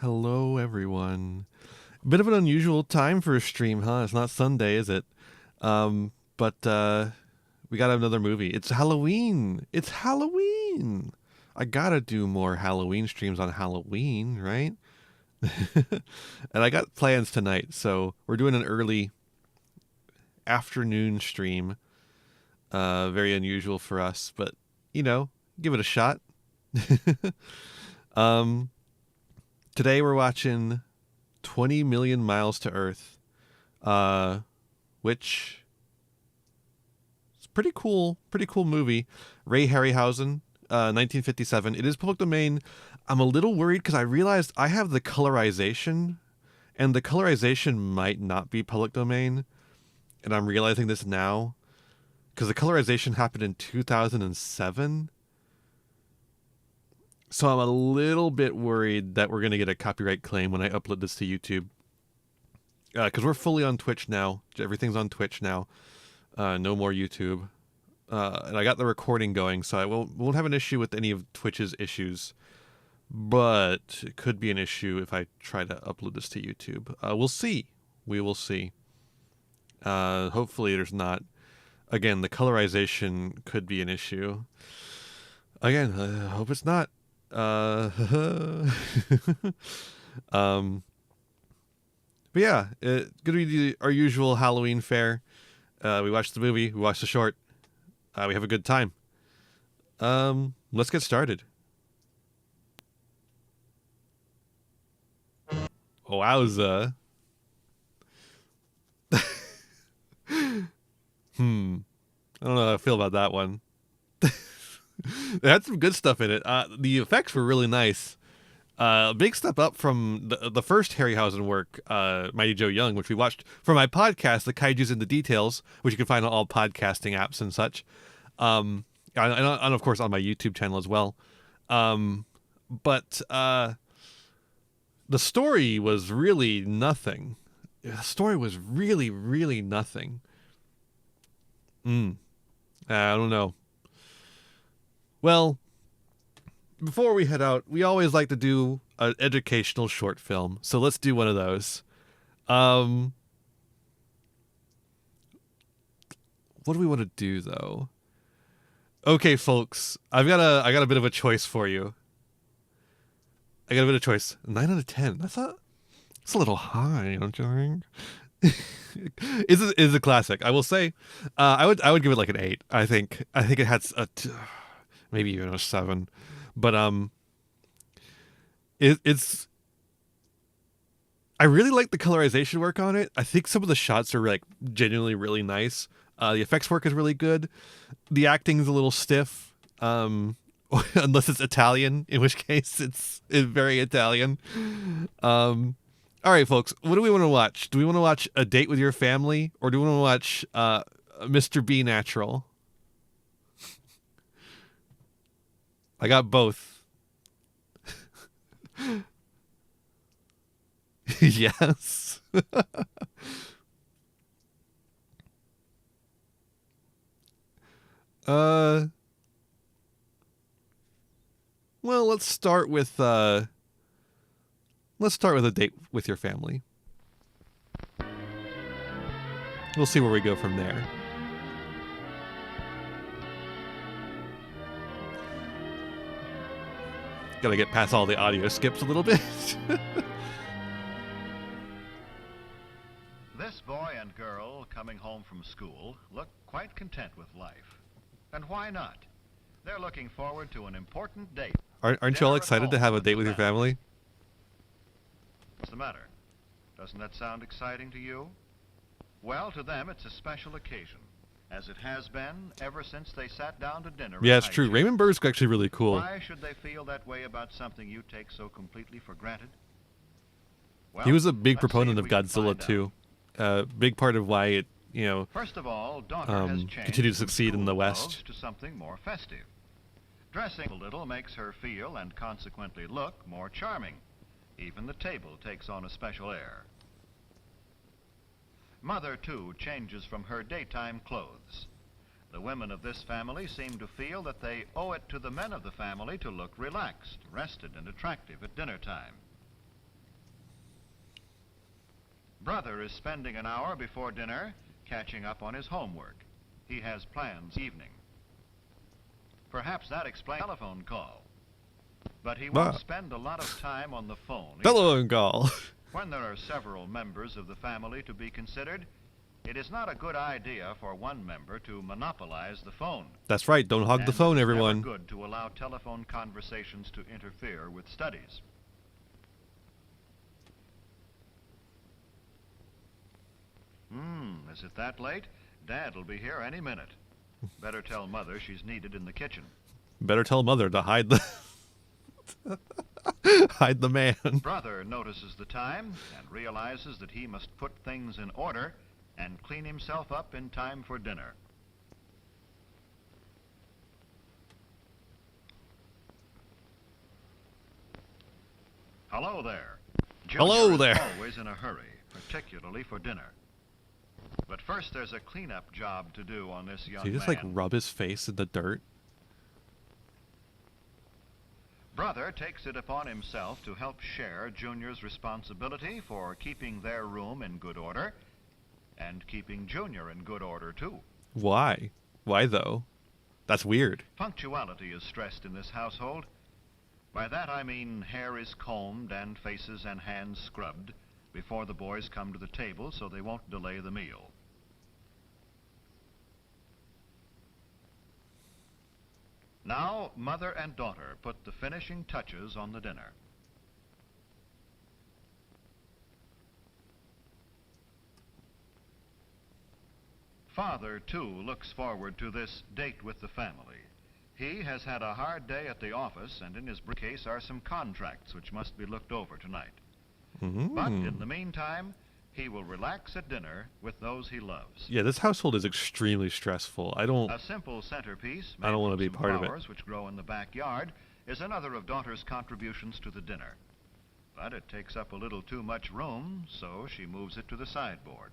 Hello, everyone. Bit of an unusual time for a stream, huh? It's not Sunday, is it? But we got another movie. It's Halloween. It's Halloween. I gotta do more Halloween streams on Halloween, right? And I got plans tonight, so we're doing an early afternoon stream. Very unusual for us, but give it a shot. um, Today we're watching 20 Million Miles to Earth, which is pretty cool movie. Ray Harryhausen, 1957. It is public domain. I'm a little worried because I realized I have the colorization, and the colorization might not be public domain, and I'm realizing this now because the colorization happened in 2007. So I'm a little bit worried that we're going to get a copyright claim when I upload this to YouTube. Because we're fully on Twitch now. Everything's on Twitch now. No more YouTube. And I got the recording going, so I won't have an issue with any of Twitch's issues. But it could be an issue if I try to upload this to YouTube. We'll see. We will see. Hopefully there's not. Again, the colorization could be an issue. Again, I hope it's not. But yeah, it's gonna be our usual Halloween fare. We watched the movie, we watched the short, we have a good time. Let's get started. Wowza. I don't know how I feel about that one. It had some good stuff in it. The effects were really nice. A big step up from the first Harryhausen work, Mighty Joe Young, which we watched for my podcast, The Kaiju's in the Details, which you can find on all podcasting apps and such. And of course on my YouTube channel as well. But the story was really nothing. The story was really, really nothing. I don't know. Well, before we head out, we always like to do an educational short film. So let's do one of those. What do we want to do though? Okay, folks, I got a bit of a choice for you. I got a bit of choice. 9 out of 10. It's a little high, don't you think? Is a classic. I will say, I would give it like an 8. I think it has maybe even a 7. But it's I really like the colorization work on it. I think some of the shots are like genuinely really nice. The effects work is really good. The acting's a little stiff, unless it's Italian, in which case it's very Italian. All right, folks, what do we want to watch? Do we want to watch A Date with Your Family, or do we want to watch Mr. B Natural? I got both. Yes. Well, let's start with A Date with Your Family. We'll see where we go from there. Gotta get past all the audio skips a little bit. This boy and girl coming home from school look quite content with life. And why not? They're looking forward to an important date. Aren't you all excited to have a date with your family? What's the matter? Doesn't that sound exciting to you? Well, to them it's a special occasion, as it has been ever since they sat down to dinner. Yeah, it's true. Raymond Burr's actually really cool. Why should they feel that way about something you take so completely for granted? Well, he was a big proponent of Godzilla too. Big part of why it, First of all, daughter has changed continued to succeed in the from school West. to something more festive. Dressing a little makes her feel and consequently look more charming. Even the table takes on a special air. Mother, too, changes from her daytime clothes. The women of this family seem to feel that they owe it to the men of the family to look relaxed, rested, and attractive at dinner time. Brother is spending an hour before dinner catching up on his homework. He has plans this evening. Perhaps that explains the telephone call. But he won't spend a lot of time on the phone either. Telephone call. When there are several members of the family to be considered, it is not a good idea for one member to monopolize the phone. That's right. Don't hog the phone, everyone. It's never good to allow telephone conversations to interfere with studies. Is it that late? Dad'll be here any minute. Better tell Mother she's needed in the kitchen. Better tell Mother to hide the hide the man. Brother notices the time and realizes that he must put things in order and clean himself up in time for dinner. Hello there. Hello Junior there. is always in a hurry, particularly for dinner. But first there's a cleanup job to do on this young Did he just man. like rub his face in the dirt? Brother takes it upon himself to help share Junior's responsibility for keeping their room in good order and keeping Junior in good order too. Why? Why though? That's weird. Punctuality is stressed in this household. By that I mean hair is combed and faces and hands scrubbed before the boys come to the table so they won't delay the meal. Now, mother and daughter put the finishing touches on the dinner. Father, too, looks forward to this date with the family. He has had a hard day at the office, and in his briefcase are some contracts which must be looked over tonight. But in the meantime, he will relax at dinner with those he loves. Yeah, this household is extremely stressful. A simple centerpiece I don't want to be made from part some of it. flowers which grow in the backyard is another of daughter's contributions to the dinner. But it takes up a little too much room, so she moves it to the sideboard.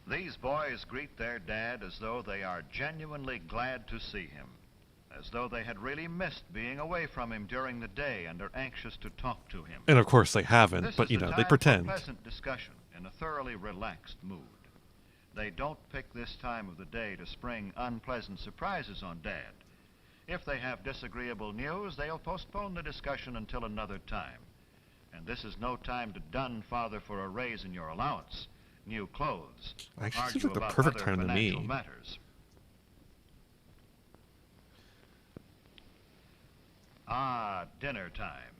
These boys greet their dad as though they are genuinely glad to see him, as though they had really missed being away from him during the day and are anxious to talk to him. And of course they haven't, This but is you the know, they time for pretend. pleasant discussion in a thoroughly relaxed mood. They don't pick this time of the day to spring unpleasant surprises on Dad. If they have disagreeable news, they'll postpone the discussion until another time. And this is no time to dun Father for a raise in your allowance, new clothes, Actually, argue seems like the about perfect other time to financial me. matters. Ah, dinner time.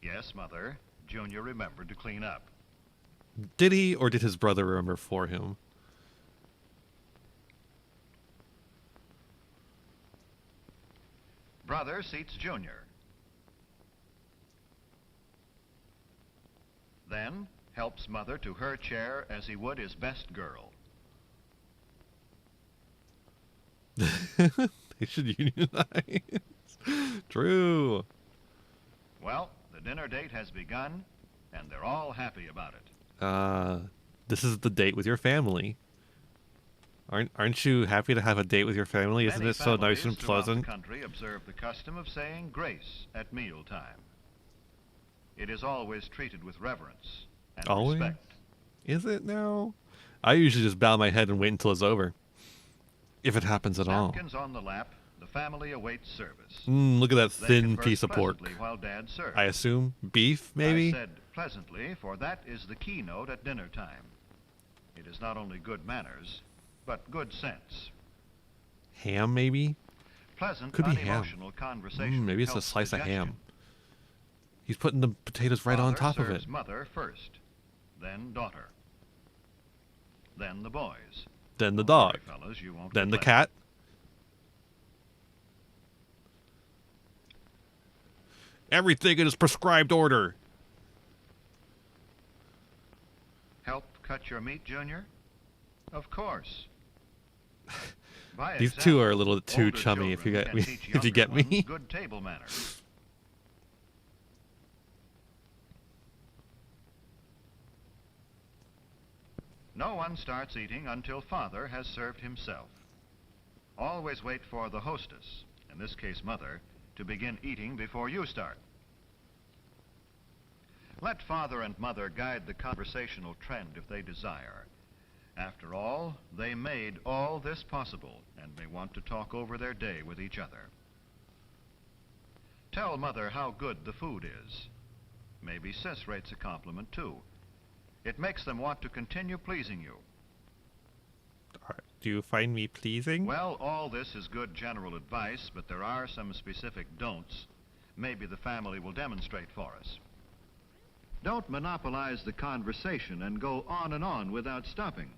Yes, Mother. Junior remembered to clean up. Did he, or did his brother remember for him? Brother seats Junior. Then helps Mother to her chair as he would his best girl. They should unionize. True. Well, the dinner date has begun, and they're all happy about it. This is the date with your family. Aren't you happy to have a date with your family? Isn't Many it so nice families and throughout pleasant? The country observe the custom of saying grace at mealtime. It is always treated with reverence and Always? respect. Is it now? I usually just bow my head and wait until it's over. If it happens at all. Napkins on the lap, the family awaits service. Look at that They thin converse piece of pork. pleasantly while Dad serves. I assume beef, maybe? I said pleasantly, for that is the keynote at dinner time. It is not only good manners, but good sense. Ham, maybe? Pleasant, Could be ham. unemotional conversation. Maybe it's a helps slice of digestion. ham. He's putting the potatoes right on Father top of serves it. Mother first, then daughter, then the boys. Then the Don't dog. worry, fellas, you won't Then get the left. cat. Everything in its prescribed order. Help cut your meat, Junior? Of course. By These two example, are a little too older chummy, if you children get can me. teach If you younger get me. ones good table manners. No one starts eating until Father has served himself. Always wait for the hostess, in this case Mother, to begin eating before you start. Let Father and Mother guide the conversational trend if they desire. After all, they made all this possible and may want to talk over their day with each other. Tell Mother how good the food is. Maybe Sis rates a compliment too. It makes them want to continue pleasing you. Do you find me pleasing? Well, all this is good general advice, but there are some specific don'ts. Maybe the family will demonstrate for us. Don't monopolize the conversation and go on and on without stopping.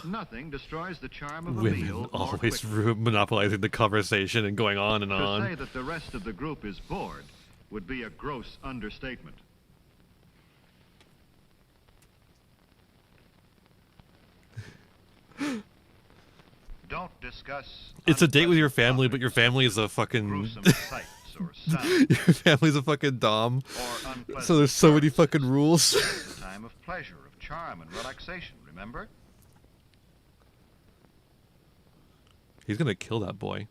Nothing destroys the charm of a meal more always quickly. monopolizing the conversation and going on and on. To say that the rest of the group is bored would be a gross understatement. Don't discuss. It's a date with your family, but your family is a fucking. Gruesome sights or sounds. Your family's a fucking dom. Or unpleasant So there's so many words. fucking rules. It's a time of pleasure, of charm and relaxation, remember? He's gonna kill that boy.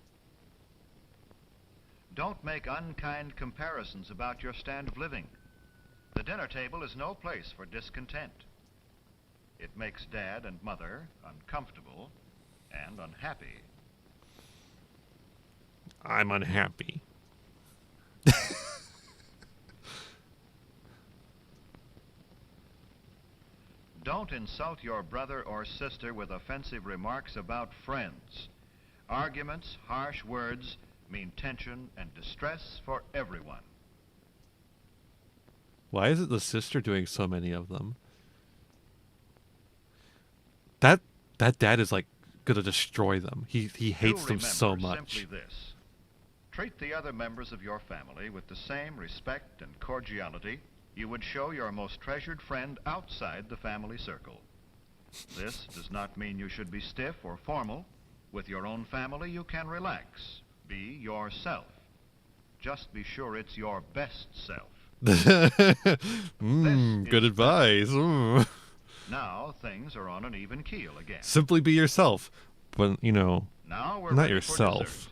Don't make unkind comparisons about your stand of living. The dinner table is no place for discontent. It makes Dad and Mother uncomfortable and unhappy. I'm unhappy. Don't insult your brother or sister with offensive remarks about friends. Arguments, harsh words mean tension and distress for everyone. Why is it the sister doing so many of them? That dad is like gonna destroy them. He hates them so much. Simply this. Treat the other members of your family with the same respect and cordiality you would show your most treasured friend outside the family circle. This does not mean you should be stiff or formal. With your own family, you can relax. Be yourself. Just be sure it's your best self. Good advice. Now things are on an even keel again. Simply be yourself, but Now we're not ready for yourself. dessert.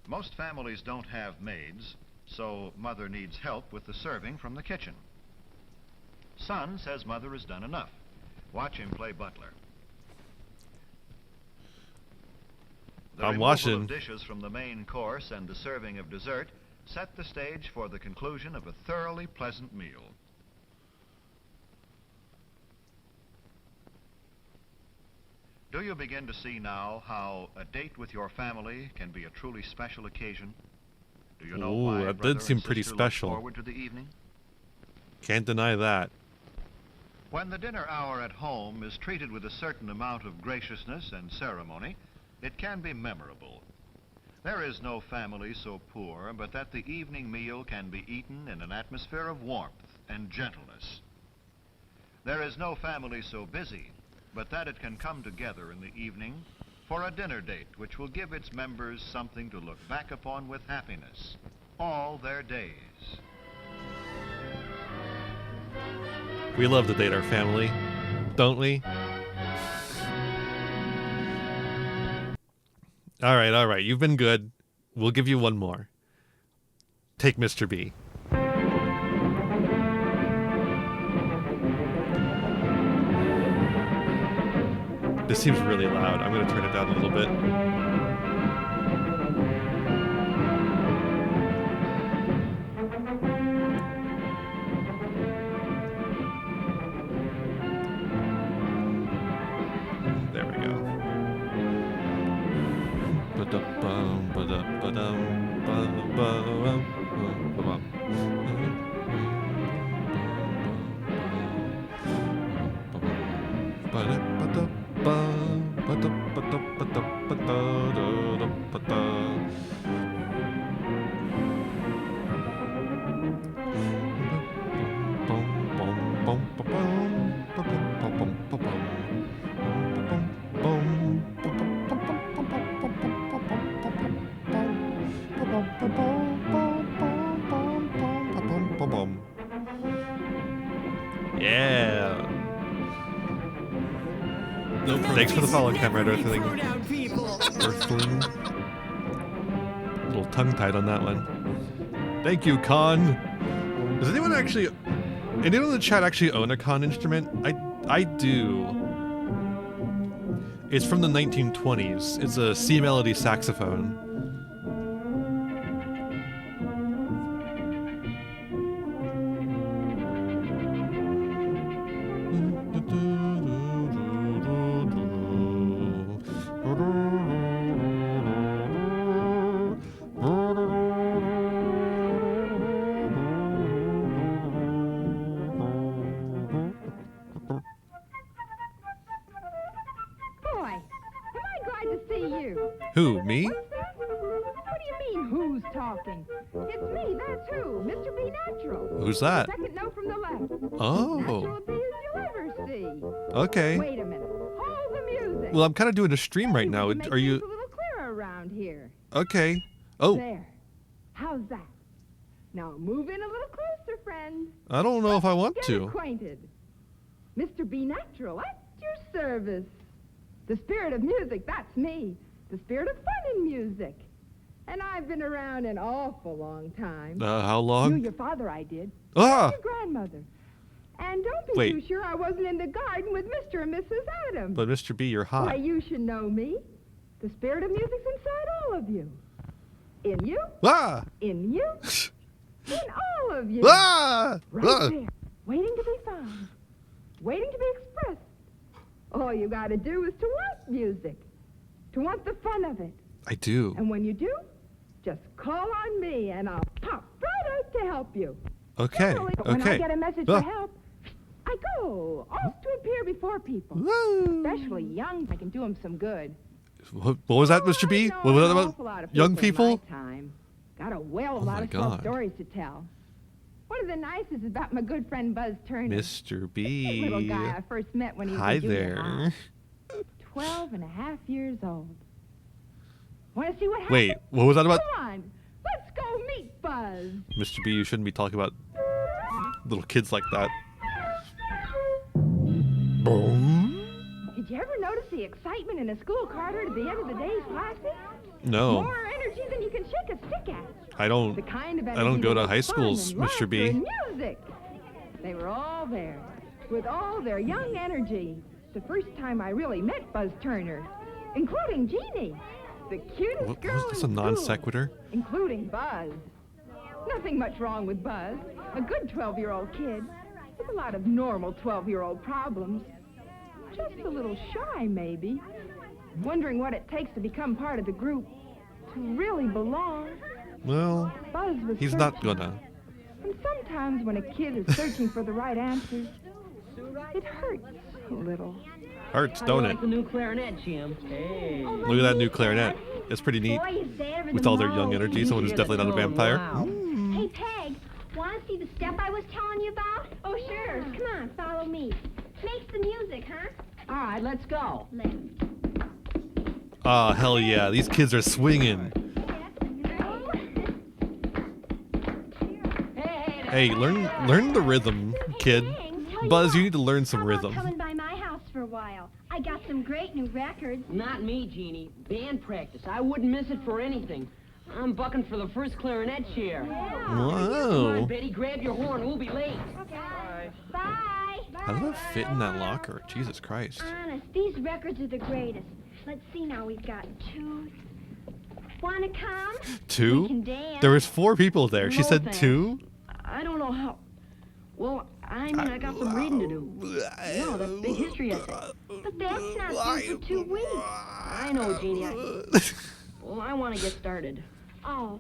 Most families don't have maids, so Mother needs help with the serving from the kitchen. Son says Mother has done enough. Watch him play butler. The I'm removal watching. of dishes from the main course and the serving of dessert set the stage for the conclusion of a thoroughly pleasant meal. Do you begin to see now how a date with your family can be a truly special occasion? Do you know Ooh, why that brother did seem and pretty sister special. look forward to the evening? Can't deny that. When the dinner hour at home is treated with a certain amount of graciousness and ceremony, it can be memorable. There is no family so poor but that the evening meal can be eaten in an atmosphere of warmth and gentleness. There is no family so busy but that it can come together in the evening for a dinner date which will give its members something to look back upon with happiness all their days. We love to date our family, don't we? All right. You've been good. We'll give you one more. Take Mr. B. This seems really loud. I'm going to turn it down a little bit. There we go. Ba-da-bum, ba-da-ba-dum, ba-ba-bum, ba-bum. Ba-da-ba-da-bum, ba-da-ba-da-ba-da-ba-da-da-da-ba-da. Bum, bum, bum, ba-bum, ba-bum, ba-bum, ba-bum. Yeah. Thanks for the follow, Comrade Earthling. Down people. Earthling. A little tongue-tied on that one. Thank you, Con. Does anyone in the chat actually own a Con instrument? I do. It's from the 1920s. It's a C melody saxophone. Who, me? What's that? What do you mean, who's talking? It's me, that's who, Mr. B. Natural. Who's that? Second note from the left. Oh. Natural B as you'll ever see. Okay. Wait a minute. Hold the music. Well, I'm kind of doing a stream right now. Make Are you... things a little clearer around here. Okay. Oh. There. How's that? Now move in a little closer, friend. I don't know if I want Get to. acquainted. Mr. B. Natural, at your service. The spirit of music, that's me. The spirit of fun in music. And I've been around an awful long time. How Knew long? your father, I did. Ah! Your grandmother. And don't be Wait. too sure I wasn't in the garden with Mr. and Mrs. Adams. But Mr. B, you're Why, hot. you should know me. The spirit of music's inside all of you. In you, Ah! in you, in all of you. Ah! Right Ah! there, waiting to be found, waiting to be expressed. All you gotta do is to want music, to want the fun of it. I do. And when you do, just call on me and I'll pop right out to help you. Okay. Generally, but when I Okay. get a message Ah. for help, I go off to appear before people. Woo. Especially young, I can do them some good. What was that, Mr. B? I know What was an that awful lot about of young in people? my time. Got a well Oh of lot my of God. stories to tell. One of the nicest is about my good friend Buzz Turner. Mr. That B. little guy I first met when he was Hi in junior there. high. 12 and a half years old. Want to see what happened? Wait, what was that about? Come on, let's go meet Buzz. Mr. B, you shouldn't be talking about little kids like that. Boom. Did you ever notice the excitement in a school corridor at the end of the day's classes? No, More energy than you can shake a stick at. I don't. The kind of I energy don't go that to was high fun schools, and Mr. B. laughter and music. They were all there, with all their young energy. The first time I really met Buzz Turner, including Jeannie, the cutest What girl was this, a in non school, sequitur? including Buzz. Nothing much wrong with Buzz, a good 12-year-old kid, with a lot of normal 12-year-old problems. Just a little shy, maybe, wondering what it takes to become part of the group, to really belong. Well, Buzz was he's not searching. gonna. And sometimes when a kid is searching for the right answers, it hurts a little. Hurts, don't it? The new clarinet, Jim. Hey. Look at that new clarinet. It's pretty neat. With all their young energy, someone who's definitely not a vampire. Wow. Hey, Peg, want to see the step I was telling you about? Oh, sure. Come on, follow me. Makes the music, huh? All right, let's go. Left. Ah, hell yeah. These kids are swinging. Hey, learn the rhythm, kid. Buzz, you need to learn some How about rhythm. coming by my house for a while? I got some great new records. Not me, Jeannie. Band practice. I wouldn't miss it for anything. I'm bucking for the first clarinet chair. Come on, Whoa. Betty, grab your horn. We'll be late. Bye. How did that fit in that locker? Jesus Christ. Honest, these records are the greatest. Let's see now. We've got two. Wanna come? We Two? can dance. There was 4 people there. She No, said thanks. 2? I don't know how. Well, I mean, I got some reading to do. No, that big history essay. But that's not due for 2 weeks. I know, Jeannie. Well, I want to get started. Oh.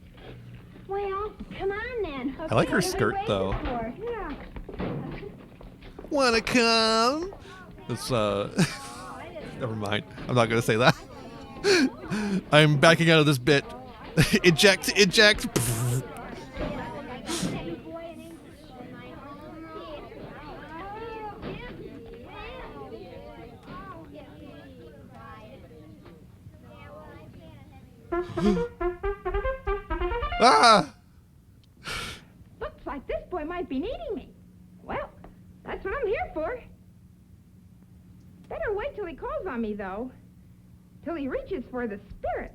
Well, come on then. I like her Okay, skirt, what are we though. waiting for? Yeah. Wanna come? It's, never mind. I'm not gonna say that. I'm backing out of this bit. Eject, eject. Ah! Looks like this boy might be needing me. Well, that's what I'm here for. Better wait till he calls on me, though. till he reaches for the spirit.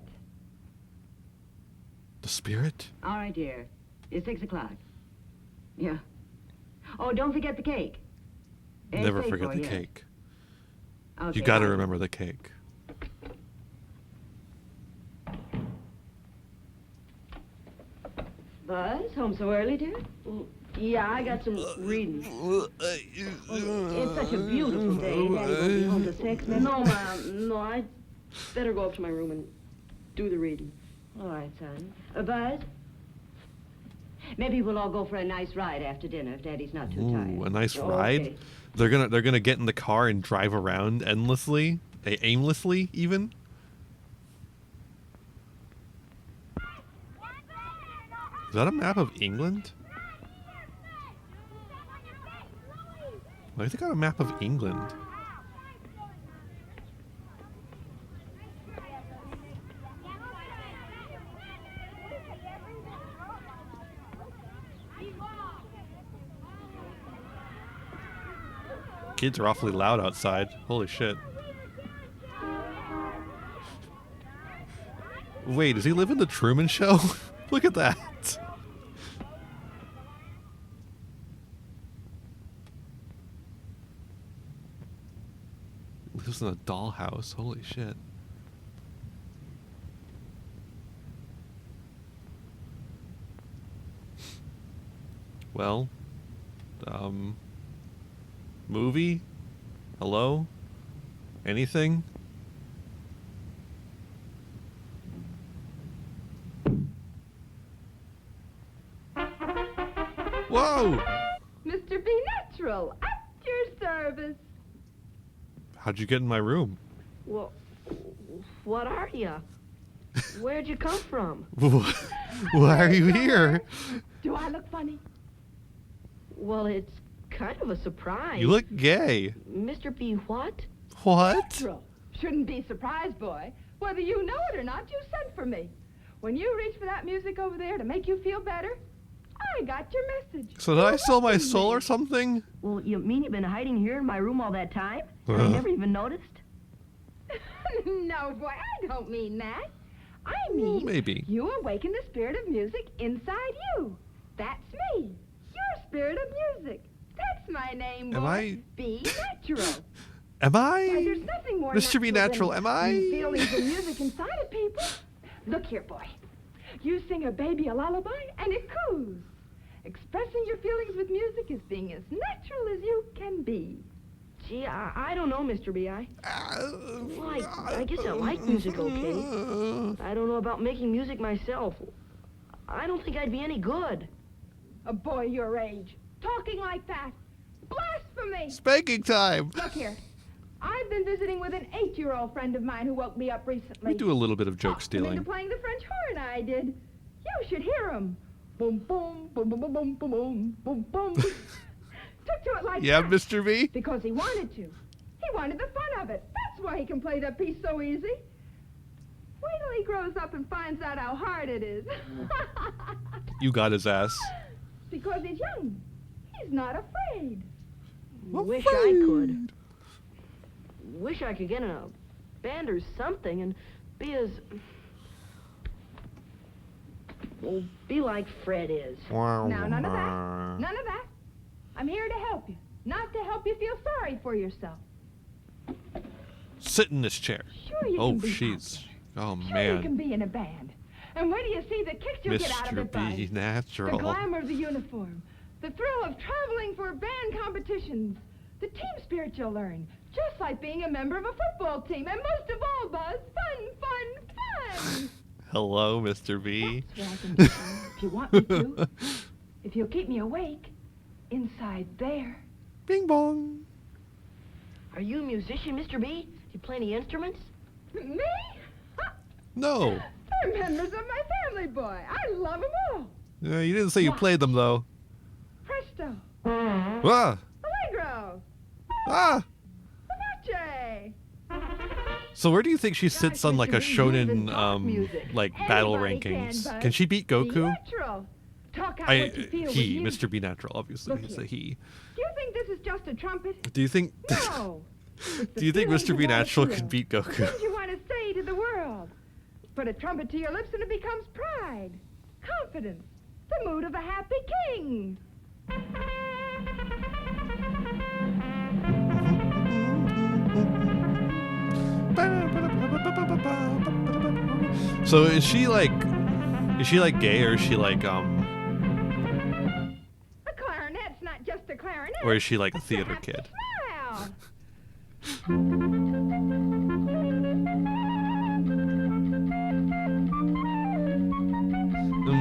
The spirit? All right, dear. It's 6 o'clock. Yeah. Oh, don't forget the cake. Never It's paid forget for, the yes. cake. Okay, You got to bye. remember the cake. Buzz, home so early, dear? Yeah, I got some reading. It's such a beautiful day. Daddy won't be home till 6. No, Mom. No, I'd better go up to my room and do the reading. All right, son. Buzz? Maybe we'll all go for a nice ride after dinner if Daddy's not too tired. Ooh, a nice Oh, ride. okay. They're gonna get in the car and drive around endlessly, aimlessly even. Is that a map of England? Why they got a map of England? Kids are awfully loud outside. Holy shit. Wait, does he live in the Truman Show? Look at that. Lives in a dollhouse. Holy shit. Well, movie? Hello? Anything? Whoa! Mr. B. Natural, at your service. How'd you get in my room? Well, what are you? Where'd you come from? Why are you here? Do I look funny? Well, it's kind of a surprise. You look gay. Mr. B. What? What? Natural. Shouldn't be surprised, boy. Whether you know it or not, you sent for me. When you reached for that music over there to make you feel better, I got your message. So did I sell my welcomed soul me. or something? Well, you mean you've been hiding here in my room all that time? I Uh. never even noticed? No, boy, I don't mean that. I Well, mean, maybe. you awaken the spirit of music inside you. That's me. Your spirit of music. That's my name, boy. Am I- Be natural. Am Why, I? there's nothing more Mr. B. Natural, than am I? feelings of music inside of people. Look here, boy. You sing a baby a lullaby, and it coos. Expressing your feelings with music is being as natural as you can be. Gee, I don't know, Mr. B. Well, I guess I like music okay. I don't know about making music myself. I don't think I'd be any good. A boy your age, talking like that. Blasphemy! Spanking time. Look here. I've been visiting with an 8-year-old friend of mine who woke me up recently. We do a little bit of joke Talked him into stealing. playing the French horn, I did. You should hear him. Boom, boom, boom, boom, boom, boom, boom, boom, boom. Took to it like Yeah, that. Mr. B? Because he wanted to. He wanted the fun of it. That's why he can play that piece so easy. Wait till he grows up and finds out how hard it is. You got his ass. Because he's young. He's not afraid. Wish I could. Wish I could get in a band or something and be as... Well, be like Fred is. Now, none of that. None of that. I'm here to help you, not to help you feel sorry for yourself. Sit in this chair. Sure you Oh, can be she's. Oh, popular. Sure you can man. be in a band. And where do you see the kicks you'll get out of Mr. it, Buzz? B. The Natural. glamour of the uniform, the thrill of traveling for band competitions, the team spirit you'll learn, just like being a member of a football team. And most of all, Buzz, fun, fun, fun! Hello, Mr. B. That's what I can do, if you want me to. If you'll keep me awake, inside there. Bing bong. Are you a musician, Mr. B? Do you play any instruments? Me? No. They're members of my family, boy. I love them all. You didn't say you played them, though. Presto, Ah! Allegro, Ah! Vivace. So where do you think she sits on, like, a Mr. B, you even shonen, talk music. like, battle Anybody rankings? Buzz. Can she beat Be Goku? natural. Talk out what you feel He, with music. Mr. B. Natural, obviously. Look He's here. a he. Do you think this is just a trumpet? Do you think... No. It's the Do you think feelings Mr. you B. wanna Natural feel. could beat The Goku? things you want to say to the Put a trumpet to your lips and it becomes pride, confidence, the mood of a happy king. So is she like gay, or is she like A clarinet's not just a clarinet. or is she like a It's theater happy kid? smile.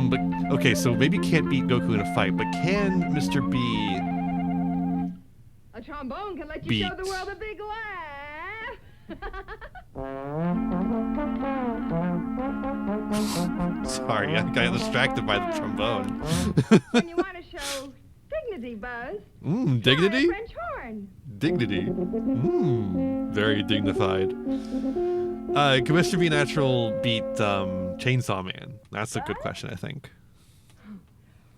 But okay, so maybe can't beat Goku in a fight, but can Mr. B? A trombone can let you Beat. show the world a big laugh. Sorry, I got distracted by the trombone. When you want to show dignity, Buzz. Dignity? Try a French horn. Dignity. Very dignified. Can Mr. B Natural beat Chainsaw Man? That's a good question, I think.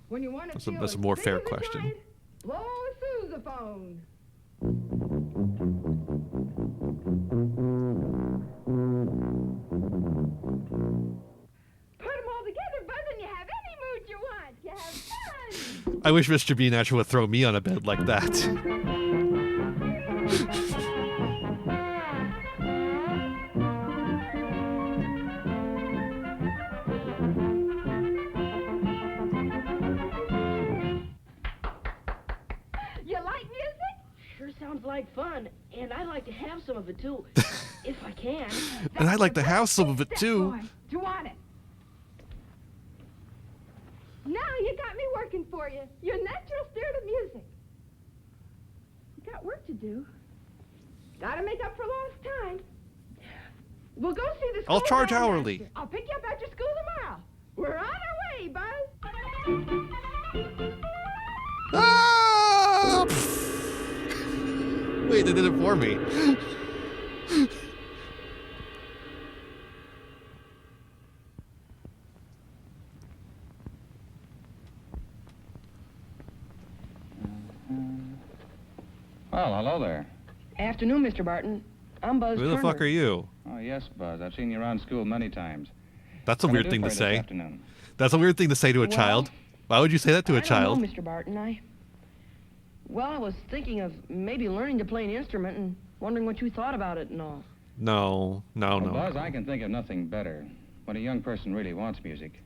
When you want to That's a- feel that's a as more big fair as a question. giant, blow a sousaphone. Put them all together, Buzz, and you have any mood you want. You have fun. I wish Mr. B Natural would throw me on a bed like that. You like music? Sure sounds like fun, and I'd like to have some of it too, if I can. And I'd like to have some of it Step too. boy, to want it. Now you got me working for you. Your natural spirit of music. You got work to do. Gotta make up for lost time. We'll go see the school I'll charge bandmaster. hourly. I'll pick you up after school tomorrow. We're on our way, Buzz. Ah! Wait, they did it for me. Well, hello there. Afternoon, Mr. Barton. I'm Buzz Who the fuck are you? Oh, yes, Buzz. I've seen you around school many times. That's a What can I weird do thing for to you this say. afternoon? That's a weird thing to say to a Well, child. Why would you say that to a child? I don't know, Mr. Barton. Well, I was thinking of maybe learning to play an instrument and wondering what you thought about it and all. No, no, Well, no. Buzz, I can think of nothing better when a young person really wants music.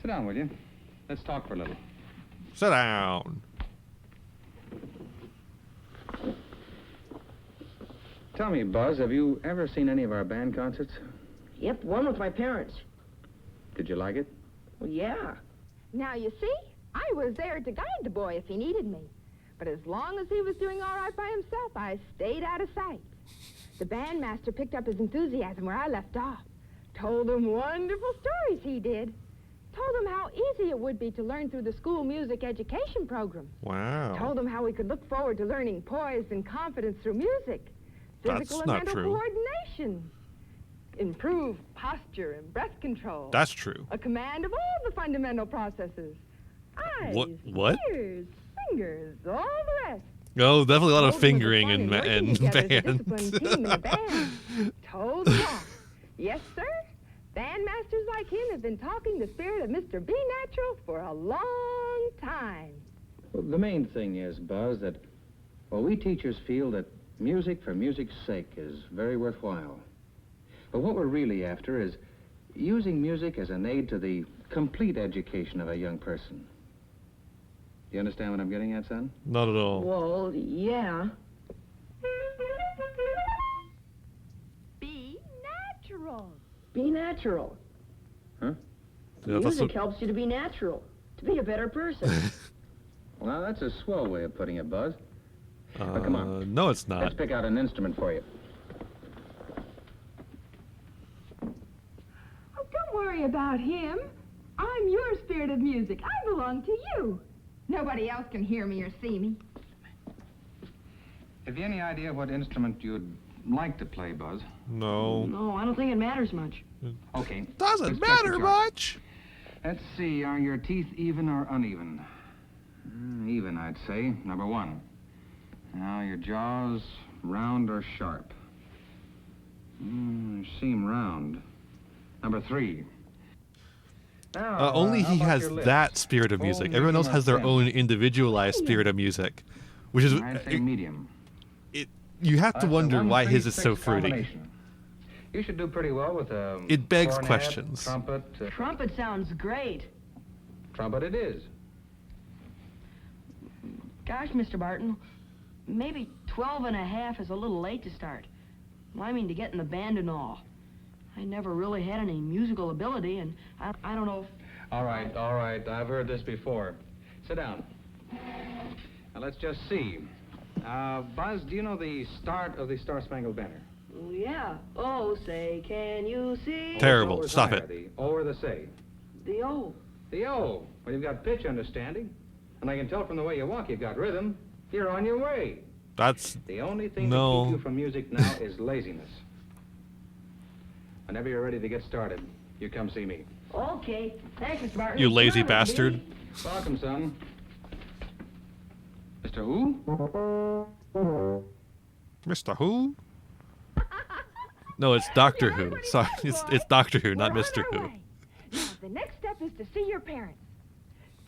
Sit down, will you? Let's talk for a little. Sit down. Tell me, Buzz, have you ever seen any of our band concerts? Yep, one with my parents. Did you like it? Well, yeah. Now, you see, I was there to guide the boy if he needed me. But as long as he was doing all right by himself, I stayed out of sight. The bandmaster picked up his enthusiasm where I left off. Told him wonderful stories he did. Told him how easy it would be to learn through the school music education program. Wow. Told him how we could look forward to learning poise and confidence through music. That's Physical and not mental true. coordination. Improved posture and breath control. That's true. A command of all the fundamental processes. Eyes, What? ears, fingers, all the rest. Oh, definitely a lot of Told them it was fingering fun and working together as a bands. disciplined team in a band. Told them all. Yes, sir. Bandmasters like him have been talking the spirit of Mr. B Natural for a long time. Well, the main thing is, Buzz, that, well, we teachers feel that music for music's sake is very worthwhile. But what we're really after is using music as an aid to the complete education of a young person. Do you understand what I'm getting at, son? Not at all. Well, yeah. Be natural. Be natural. Yeah, that's Music what- helps you to be natural, to be a better person. Well, that's a swell way of putting it, Buzz. come on. No, it's Let's not. pick out an instrument for you. Oh, don't worry about him. I'm your spirit of music. I belong to you. Nobody else can hear me or see me. Have you any idea what instrument you'd like to play, Buzz? No. No, I don't think it matters much. Okay. Doesn't let's check the matter chart. much. Let's see, are your teeth even or uneven? Even, I'd say, number one. Now, your jaws round or sharp? Seem round. Number 3. Only he has that spirit of music. Everyone else has their own individualized spirit of music, which is I'd say medium. You have to That's a wonder why his is 1-3-6 so fruity. combination. You should do pretty well with It begs cornet, questions. Trumpet. Trumpet sounds great. Trumpet it is. Gosh, Mr. Barton, maybe 12 and a half is a little late to start. Well, I mean, to get in the band and all. I never really had any musical ability, and I don't know if... All right. I've heard this before. Sit down. Now, let's just see. Buzz, do you know the start of the Star-Spangled Banner? Oh, yeah. Oh, say, can you see? Terrible. O is Stop higher, it. The O or the say? The O. The O. Well, you've got pitch understanding. And I can tell from the way you walk, you've got rhythm. You're on your way. That's The only thing No. to keep you from music now is laziness. Whenever you're ready to get started, you come see me. Okay. Thanks, Mr. Barton. you lazy Come on, bastard. baby. Welcome, son. Mr. Who? Mr. Who? No, it's Doctor You're right Who. where you Sorry, went, it's boy. Doctor Who, We're not on Mr. our Who. way. Now, the next step is to see your parents.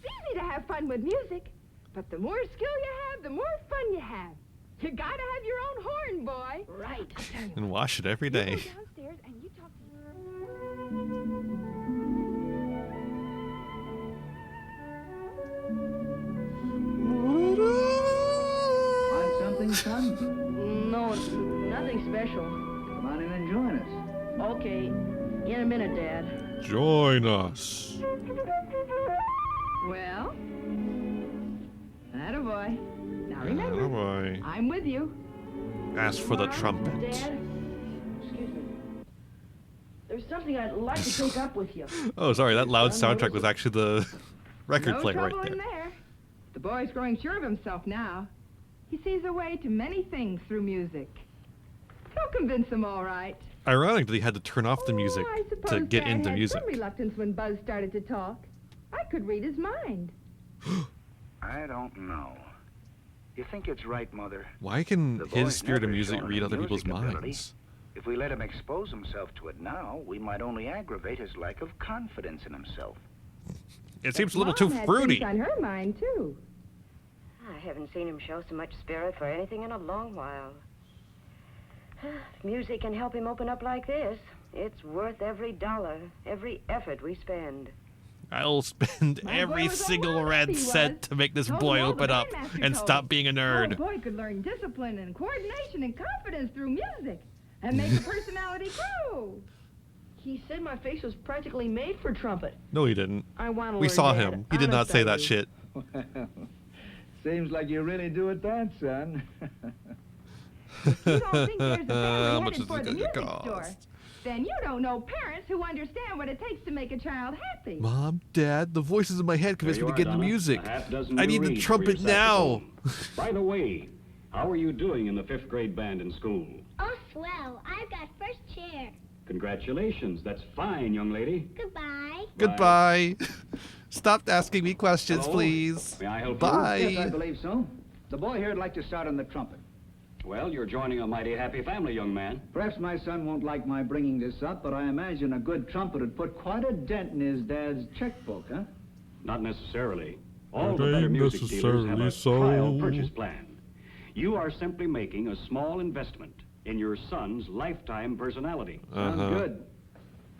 It's easy to have fun with music, but the more skill you have, the more fun you have. You gotta have your own horn, boy. Right. And wash it every You go day. downstairs and you talk Want something, son? No, nothing special. Come on in and join us. Okay. In a minute, Dad. Join us. Well, attaboy. Now Oh remember, boy. I'm with you. Ask for the trumpet. Dad? Excuse me. There's something I'd like to take up with you. Oh, sorry, that loud soundtrack was actually the record No player trouble right in there. there. The boy's growing sure of himself now. He sees a way to many things through music. He'll convince him all right. Ironic that he had to turn off the music I suppose to get Dad into had music. some reluctance when Buzz started to talk. I could read his mind. I don't know. You think it's right, Mother? Why can The his boy's spirit of never music shown read any other people's music ability. minds? If we let him expose himself to it now, we might only aggravate his lack of confidence in himself. It seems a little Mom too had fruity. things on her mind, too. I haven't seen him show so much spirit for anything in a long while. If music can help him open up like this, it's worth every dollar, every effort we spend. I'll spend My boy every was all single wound up, red he cent was. to make this Told boy him all the open up bandmaster and told stop him. being a Oh, nerd. boy could learn discipline and coordination and confidence through music and make a personality grow. He said my face was practically made for trumpet. No, he didn't. I want to We learn saw that. him. He did not Honest, say I that do. shit. Well, seems like you really do at that, son. You don't think there's a How family much headed is for it the gonna music cost? store? Then you don't know parents who understand what it takes to make a child happy. Mom, Dad, the voices in my head convinced me to get into music. I need the the trumpet now. By the way, how are you doing in the 5th grade band in school? Oh, swell. I've got first chair. Congratulations. That's fine, young lady. Goodbye. Goodbye. Stop asking me questions, Hello? please. May I help Yes, I Bye. believe so. The boy here would like to start on the trumpet. you? Well, you're joining a mighty happy family, young man. Perhaps my son won't like my bringing this up, but I imagine a good trumpet would put quite a dent in his dad's checkbook, huh? Not necessarily. All It the better ain't music dealers have a necessarily trial so. purchase plan. You are simply making a small investment in your son's lifetime personality. Sounds Uh-huh. good.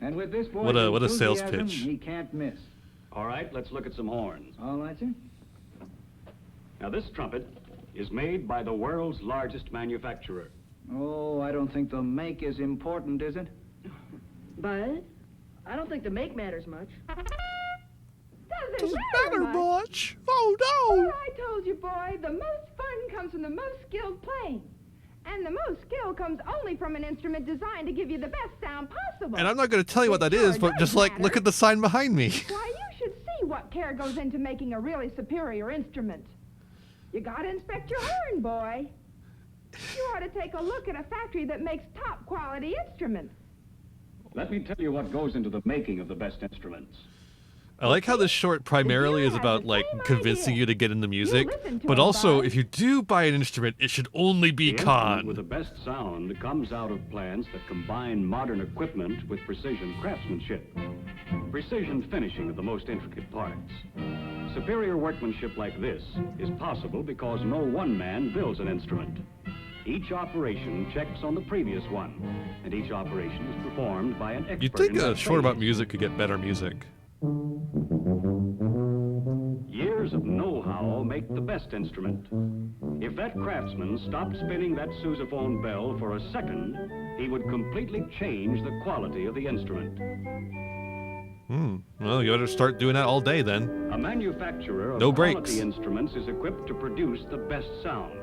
And with this boy's What a sales enthusiasm, pitch. he can't miss. All right, let's look at some horns. All right, sir. Now, this trumpet is made by the world's largest manufacturer. Oh, I don't think the make is important, is it? Bud, I don't think the make matters much. Doesn't matter much. Oh, Well, I told you, boy, the most fun comes from the most skilled playing. And the most skill comes only from an instrument designed to give you the best sound possible. And I'm not going to tell you what that It sure is, but does just like, matter. look at the sign behind me. Why, you should see what care goes into making a really superior instrument. You gotta inspect your horn, boy. You ought to take a look at a factory that makes top quality instruments. Let me tell you what goes into the making of the best instruments. I like how this short primarily is about like convincing you to get into music, but also if you do buy an instrument, it should only be The instrument con. with the best sound comes out of plants that combine modern equipment with precision craftsmanship. Precision finishing of the most intricate parts. Superior workmanship like this is possible because no one man builds an instrument. Each operation checks on the previous one, and each operation is performed by an expert. You'd think in a that short about phase. music could get better music. Years of know-how make the best instrument. If that craftsman stopped spinning that sousaphone bell for a second, he would completely change the quality of the instrument. Well, you better start doing that all day then. A manufacturer of No quality breaks. instruments is equipped to produce the best sound.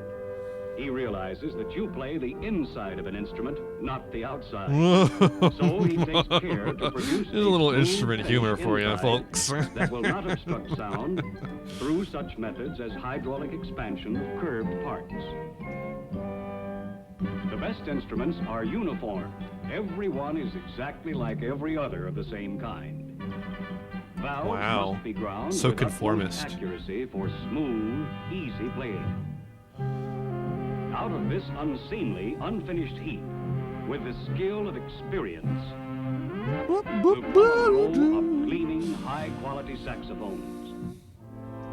He realizes that you play the inside of an instrument, not the outside. So he takes care to produce There's a little smooth instrument humor for you, inside folks. that will not obstruct sound through such methods as hydraulic expansion of curved parts. The best instruments are uniform. Every one is exactly like every other of the same kind. Valves Wow. must be ground So with utmost conformist. accuracy for smooth, easy playing. Out of this unseemly, unfinished heap, with the skill of experience, will come a row of gleaming, high-quality saxophones.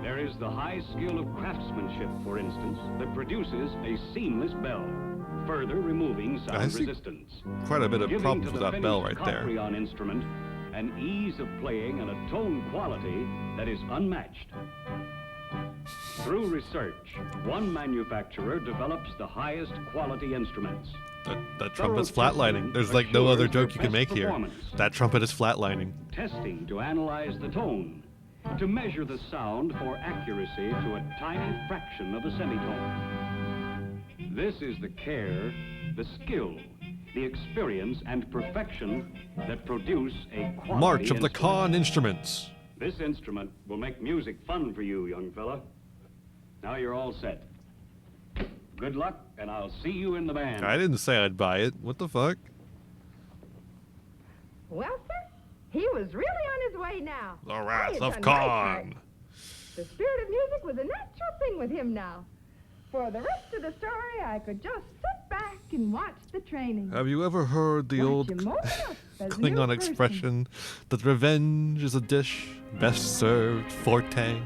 There is the high skill of craftsmanship, for instance, that produces a seamless bell, further removing I sound see resistance. quite a bit of Giving problems to with the that bell finished right there. Coprion instrument an ease of playing and a tone quality that is unmatched. Through research, one manufacturer develops the highest quality instruments. That trumpet's flatlining. There's like no other joke you can make here. That trumpet is flatlining. Testing to analyze the tone, to measure the sound for accuracy to a tiny fraction of a semitone. This is the care, the skill, the experience and perfection that produce a quality March of the instrument. con instruments. This instrument will make music fun for you, young fella. Now you're all set. Good luck, and I'll see you in the band. I didn't say I'd buy it. What the fuck? Well, sir, he was really on his way now. The I Wrath had of done my part. Con. The spirit of music was a natural thing with him now. For the rest of the story, I could just sit back and watch the training. Have you ever heard the Watch old him open up as a Klingon new person. expression that revenge is a dish best served forte?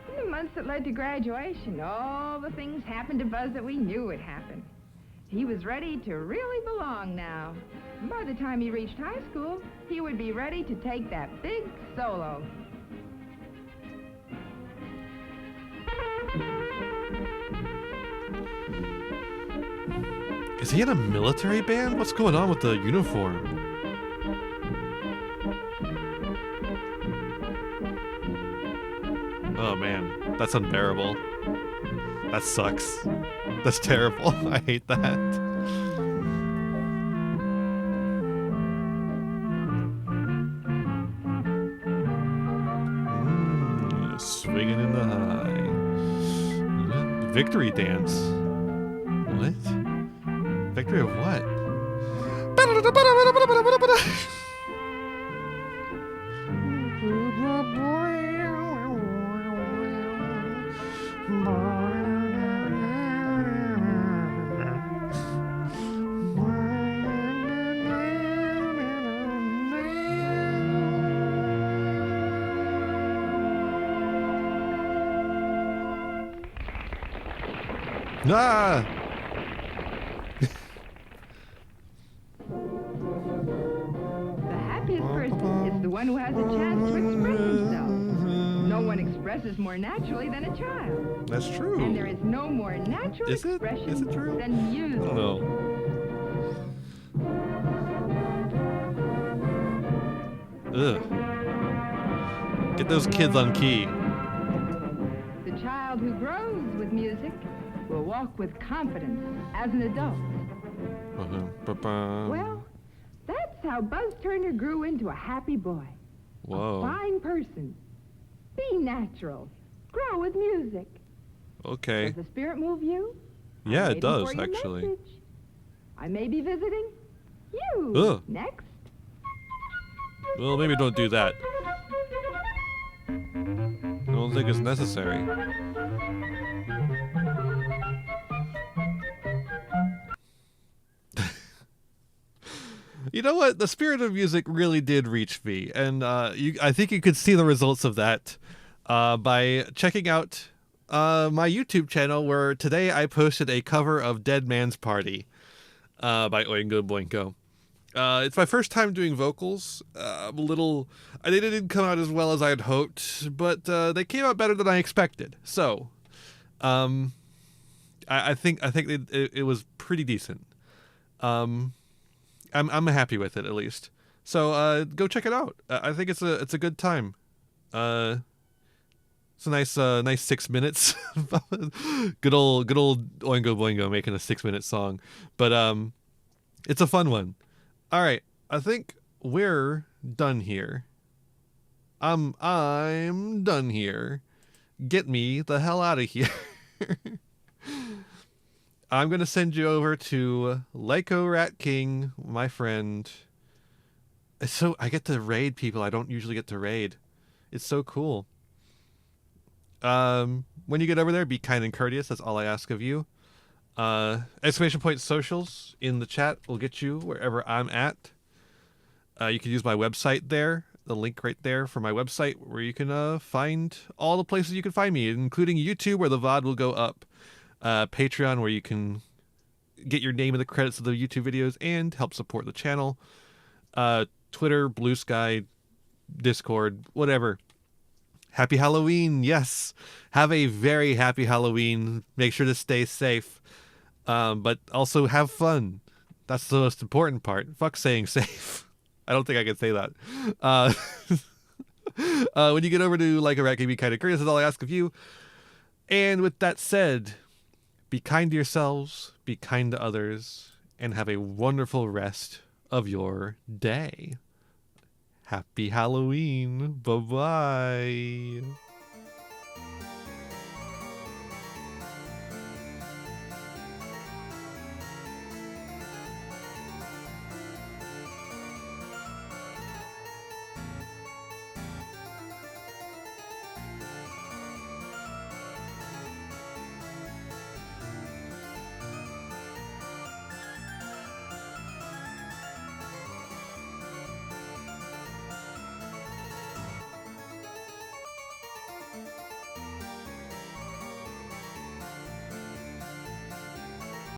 In the months that led to graduation, all the things happened to Buzz that we knew would happen. He was ready to really belong now. And by the time he reached high school, he would be ready to take that big solo. Is he in a military band? What's going on with the uniform? Oh man, that's unbearable. That sucks. That's terrible. I hate that. Swinging in the high. What? Victory dance. What? Victory of what? Ah! The happiest person is the one who has a chance to express himself. No one expresses more naturally than a child. That's true. And there is no more natural Is it? expression Is it true? than music. I don't know. Ugh. Get those kids on key. The child who grows with music will walk with confidence as an adult. Well, that's how Buzz Turner grew into a happy boy. Whoa. Fine person. Be natural. Grow with music. Okay. Does the spirit move you? Yeah, I'm it waiting does, for your actually. message. I may be visiting you Ugh. next. Well, maybe don't do that. I don't think it's necessary. You know what? The spirit of music really did reach me, and I think you could see the results of that by checking out my YouTube channel, where today I posted a cover of Dead Man's Party by Oingo Boingo. It's my first time doing vocals. I'm a little... They didn't come out as well as I had hoped, but they came out better than I expected. So, I think it was pretty decent. I'm happy with it, at least. So go check it out. I think it's a good time. It's a nice 6 minutes. good old Oingo Boingo making a 6-minute song, but it's a fun one. All right, I think we're done here. I'm done here. Get me the hell out of here. I'm going to send you over to Lyco Rat King, my friend. So I get to raid people I don't usually get to raid. It's so cool. When you get over there, be kind and courteous. That's all I ask of you. Exclamation point socials in the chat will get you wherever I'm at. You can use my website there. The link right there for my website, where you can find all the places you can find me, including YouTube, where the VOD will go up. Patreon, where you can get your name in the credits of the YouTube videos and help support the channel. Twitter, Blue Sky, Discord, whatever. Happy Halloween, yes. Have a very happy Halloween. Make sure to stay safe. But also have fun. That's the most important part. Fuck saying safe. I don't think I can say that. When you get over to Like a Rat, be kind of curious is all I ask of you. And with that said, be kind to yourselves, be kind to others, and have a wonderful rest of your day. Happy Halloween. Bye-bye.